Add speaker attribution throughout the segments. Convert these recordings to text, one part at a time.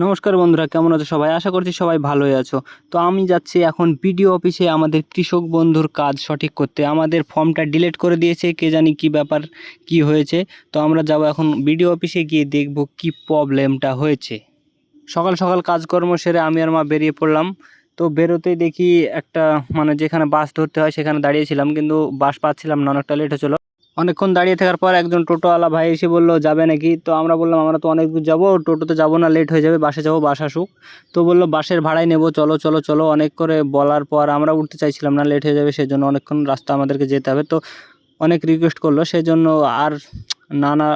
Speaker 1: নমস্কার বন্ধুরা, কেমন আছো সবাই? আশা করছি সবাই ভালোই আছো। তো আমি যাচ্ছি এখন বিডিও অফিসে আমাদের কৃষক বন্ধুর কাজ সঠিক করতে। আমাদের ফর্মটা ডিলিট করে দিয়েছে, কে জানি কি ব্যাপার, কি হয়েছে। তো আমরা যাব এখন বিডিও অফিসে গিয়ে দেখব কি প্রবলেমটা হয়েছে। সকাল সকাল কাজকর্ম সেরে আমি আর মা বেরিয়ে পড়লাম। তো বেরোতেই দেখি একটা যেখানে বাস ধরতে হয় সেখানে দাঁড়িয়েছিলাম, কিন্তু বাস পাচ্ছিলাম না, অনেকটা লেট হচ্ছিল। অনেকক্ষণ দাঁড়িয়ে থাকার পর একজন টোটোওয়ালা ভাই এসে বললো যাবে নাকি। তো আমরা বললাম আমরা তো অনেক দূর যাবো, টোটোতে যাবো না, লেট হয়ে যাবে, বাসে যাবো, বাস আসুক। তো বললো বাসের ভাড়াই নেবো, চলো চলো চলো। অনেক করে বলার পর আমরা উঠতে চাইছিলাম না, লেট হয়ে যাবে, সেজন্য অনেকক্ষণ রাস্তা আমাদেরকে যেতে হবে। তো অনেক রিকোয়েস্ট করলো, সেজন্য আর না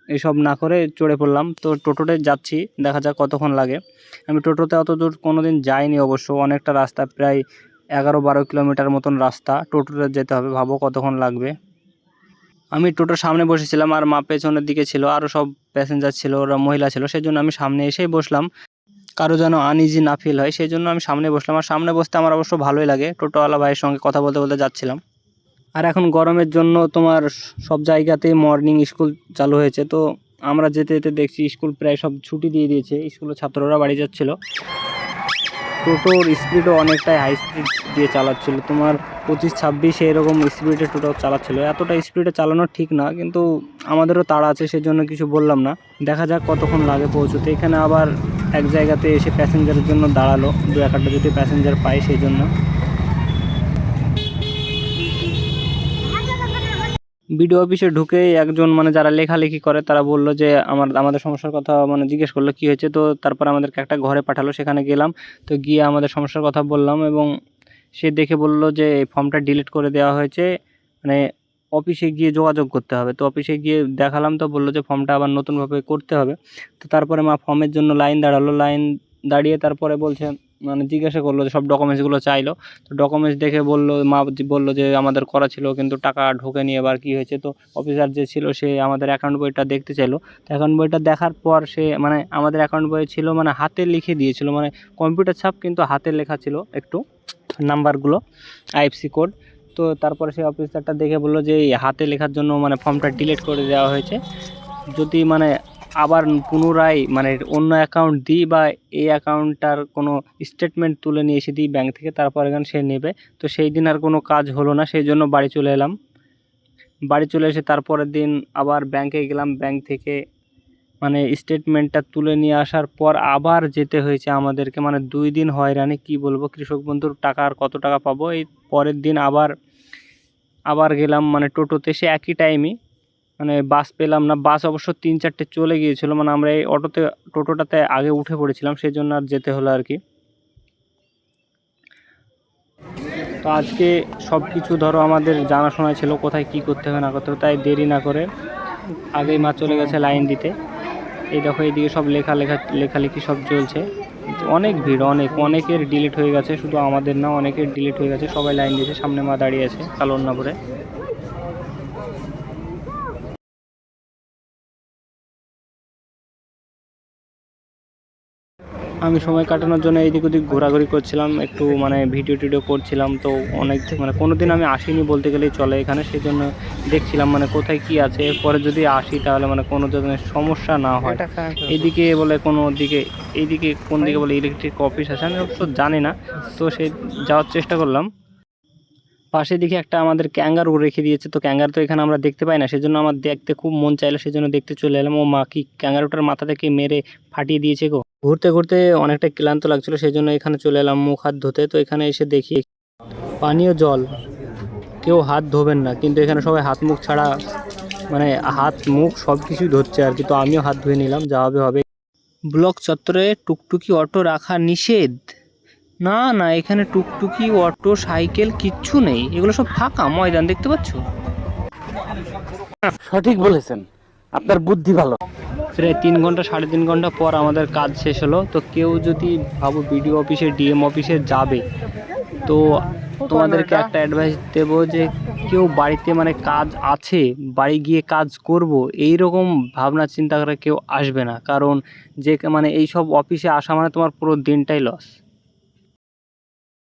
Speaker 1: এসব না করে চড়ে পড়লাম। তো টোটোতে যাচ্ছি, দেখা যাক কতক্ষণ লাগে। আমি টোটোতে অত দূর কোনো দিন যাইনি অবশ্য, অনেকটা রাস্তা, প্রায় 11-12 কিলোমিটার মতন রাস্তা টোটোতে যেতে হবে। ভাবো কতক্ষণ লাগবে। আমি টোটোর সামনে বসেছিলাম আর মা পেছনের দিকে ছিল, আরও সব প্যাসেঞ্জার ছিল, ওরা মহিলা ছিল, সেই জন্য আমি সামনে এসেই বসলাম, কারো যেন আনইজি না ফিল হয়, সেই জন্য আমি সামনে বসলাম। আর সামনে বসতে আমার অবশ্য ভালোই লাগে, টোটোওয়ালা ভাইয়ের সঙ্গে কথা বলতে বলতে যাচ্ছিলাম। আর এখন গরমের জন্য তোমার সব জায়গাতেই মর্নিং স্কুল চালু হয়েছে। তো আমরা যেতে যেতে দেখছি স্কুল প্রায় সব ছুটি দিয়ে দিয়েছে, স্কুলের ছাত্ররা বাড়ি যাচ্ছিল। টোটোর স্পিডও অনেকটাই হাই স্পিড দিয়ে চালাচ্ছিল, তোমার 25-26 এরকম স্পিডে টোটো চালাচ্ছিল। এতটা স্পিডে চালানো ঠিক না, কিন্তু আমাদেরও তাড়া আছে, সেজন্য কিছু বললাম না। দেখা যাক কতক্ষণ লাগে পৌঁছতে। এখানে আবার এক জায়গাতে এসে প্যাসেঞ্জারের জন্য দাঁড়ালো, 2-1টা যদি প্যাসেঞ্জার পাই সেই জন্য। বিডিও অফিসে ঢুকেই একজন যারা লেখালেখি করে তারা বলল যে আমাদের সমস্যার কথা জিজ্ঞেস করলো কি হয়েছে। তো তারপর আমাদেরকে একটা ঘরে পাঠালো, সেখানে গেলাম। তো গিয়ে আমাদের সমস্যার কথা বললাম এবং সে দেখে বলল যে এই ফর্মটা ডিলিট করে দেওয়া হয়েছে, মানে অফিসে গিয়ে যোগাযোগ করতে হবে। তো অফিসে গিয়ে দেখালাম, তো বললো যে ফর্মটা আবার নতুনভাবে করতে হবে। তো তারপরে মা ফর্মের জন্য লাইন দাঁড়ালো, লাইন দাঁড়িয়ে তারপরে বলছে জিজ্ঞাসা করলো যে সব ডকুমেন্টসগুলো চাইলো। তো ডকুমেন্টস দেখে মা বললো যে আমাদের করা ছিল কিন্তু টাকা ঢোকেনি, এবার কি হয়েছে। তো অফিসার যে ছিল সে আমাদের অ্যাকাউন্ট বইটা দেখতে চাইলো। তো অ্যাকাউন্ট বইটা দেখার পর সে আমাদের অ্যাকাউন্ট বই ছিল হাতে লিখে দিয়েছিল, কম্পিউটার ছাপ কিন্তু হাতে লেখা ছিল একটু নাম্বারগুলো, আইএফসি কোড। তো তারপরে সেই অফিসারটা দেখে বললো যে এই হাতে লেখার জন্য ফর্মটা ডিলিট করে দেওয়া হয়েছে। যদি আবার পুনরায় অন্য অ্যাকাউন্ট দিই বা এই অ্যাকাউন্টটার কোনো স্টেটমেন্ট তুলে নিয়ে এসে দিই ব্যাংক থেকে, তারপর এখানে সে নেবে। তো সেই দিন আর কোনো কাজ হলো না, সেই জন্য বাড়ি চলে এলাম। বাড়ি চলে এসে তারপরের দিন আবার ব্যাংকে গেলাম, ব্যাংক থেকে স্টেটমেন্টটা তুলে নিয়ে আসার পর আবার যেতে হয়েছে আমাদেরকে, 2 দিন হয়রানি। কি বলবো, কৃষক বন্ধুর টাকা আর কত টাকা পাবো। এই পরের দিন আবার গেলাম টোটোতে, সে একই টাইমই বাস পেলাম না। বাস অবশ্য 3-4টে চলে গিয়েছিল, আমরা এই টোটোটাতে আগে উঠে পড়েছিলাম, সেই জন্য আর যেতে হলো আর কি। তো আজকে সব কিছু ধরো আমাদের জানাশোনা ছিল, কোথায় কি করতে হবে না করতে হবে, তাই দেরি না করে আগেই মা চলে গেছে লাইন দিতে। এই দেখো এইদিকে সব লেখালেখি সব চলছে, অনেক ভিড়, অনেকের ডিলিট হয়ে গেছে, শুধু আমাদের না, অনেকের ডিলিট হয়ে গেছে, সবাই লাইন দিয়েছে। সামনে মা দাঁড়িয়ে আছে কালো ওড়না পরে। আমি সময় কাটানোর জন্য এইদিক ওদিক ঘোরাঘুরি করছিলাম, একটু ভিডিও টিডিও করছিলাম। তো অনেক কোনো দিন আমি আসিনি বলতে গেলেই চলে এখানে, সেই জন্য দেখছিলাম কোথায় কি আছে, এরপরে যদি আসি তাহলে কোনো ধরনের সমস্যা না হয়। এইদিকে বলে এইদিকে কোন দিকে বলে ইলেকট্রিক অফিস আছে, আমি অবশ্য জানি না। তো সেই যাওয়ার চেষ্টা করলাম। পাশে দিকে একটা আমাদের ক্যাঙ্গারু রেখে দিয়েছে, তো ক্যাঙ্গারু তো এখানে আমরা দেখতে পাই না, সেজন্য আমার দেখতে খুব মন চাইলো, সেজন্য দেখতে চলে এলাম। ও মা, কি ক্যাঙ্গারুটার মাথা থেকে মেরে ফাটিয়ে দিয়েছে গো। ঘুরতে ঘুরতে অনেকটা ক্লান্ত লাগছিল, সেই জন্য এখানে চলে এলাম মুখ হাত ধুতে। তো এখানে এসে দেখি পানীয় জল, কেউ হাত ধোবেন না, কিন্তু এখানে সবাই হাত মুখ ছাড়া হাত মুখ সব কিছুই ধরছে আর কি। তো আমিও হাত ধুয়ে নিলাম, যা হবে হবে। ব্লক চত্বরে টুকটুকি অটো রাখা নিষেধ। না না, এখানে টুকটুকি অটো সাইকেল কিচ্ছু নেই, এগুলো সব ফাঁকা ময়দান, দেখতে পাচ্ছ।
Speaker 2: সঠিক বলেছেন, আপনার বুদ্ধি ভালো।
Speaker 1: প্রায় 3 ঘন্টা 3.5 ঘন্টা পর আমাদের কাজ শেষ হলো। তো কেউ যদি ভাবো বিডিও অফিসে ডিএম অফিসে যাবে, তো তোমাদেরকে একটা অ্যাডভাইস দেবো যে কেউ বাড়িতে কাজ আছে, বাড়ি গিয়ে কাজ করব এই রকম ভাবনা চিন্তা করে কেউ আসবে না, কারণ যে এইসব অফিসে আসা তোমার পুরো দিনটাই লস।